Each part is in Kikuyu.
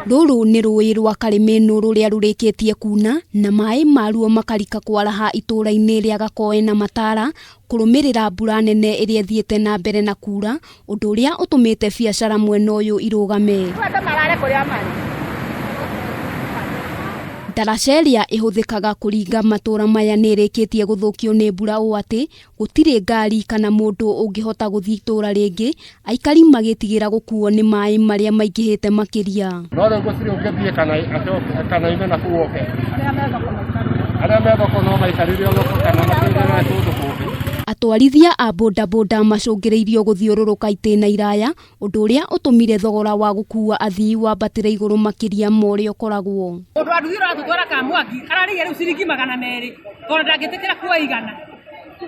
Ruru ni Ruui rwa Kariminu ruria rurikitie Kuuna na mai maruo makarika kwaraha itura-ini ria Gakoe na Matara kurumirira mbura nene iria thiete na mbere na kura undu uria utumite biacara mwena uyu irugame. Ndaraca iria ihuthikaga kuringa matura maya ni irikitie guthukio ni mbura uu ati gutiri ngari kana mundu ungihota guthii itura ringi, aikari magitigira gukuo ni mai maria maingihite makiria. No ngusiri ungithie kana ime na kuoke. Aria methoko no maikaririo thoko kana matirire tundu kungi. Atwarithia a bodaboda macungiriirio guthiururuka itena iraya undu uria utumire thogora wa gukua athii wambatire iguru makiria morio koragwo. Undu athira tutwara kamwaki ararige riu ciringi 200 tondu ndangitikira kuwa igana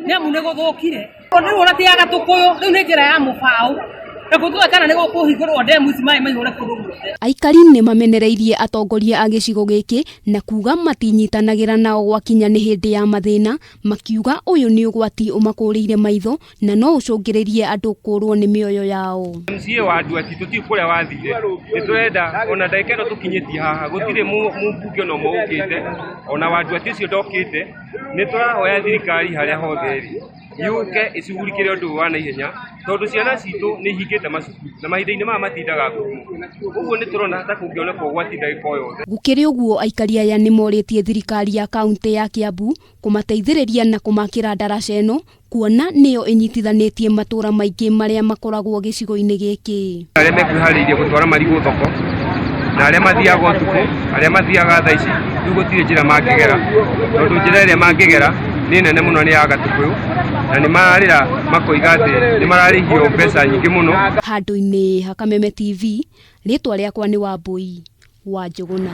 ni amu ni guthukire riu ora tiaga tukuyu riu ni njira ya mubao kana ni gukuhingurwo demu ici mai maihura kundu. Aikari ni mamenereirie atongoria a gicigo giki na kuga matinyitanagira nao gwakinya ni hindi ya mathina, makiuga uyu ni ugwati umakuriire maitho na no ucungiririe andu kurwo ni mioyo yao. MCA wa andu ati tuti kuria wathire ni turenda ona ndakero tukinyitie haha gutire mumbunge no mukite ona wandu ati cio ndokite ni turahoya thirikari haria hothe iri yuke icugurikire undu wa na ihenya tondu ciana citu ni hingite macukuru na mahinda-ini maya matindaga uguo ni turona ta kungioneka ugwati ndagika yothe. Gukiri uguo aikari aya ni moritie thirikari ya kaunti ya Kiambu kumateithiriria na kumakira ndaraca ino kuona niyo inyitithanitie matura maingi maria makoragwo gicigo-ini giki. Aria mekuhariirie gutwara marigu thoko na aria mathiaga utuku aria mathiaga thaa ici riu gutire njira mangigera tondu njira iria mangigera ni nene muno ni ya gatukuyu na ni mararira makoiga ati ni mararihio mbeca nyingi muno. Handu-ini ha Kameme TV ritwa riakwa ni Wambui wa Njuguna.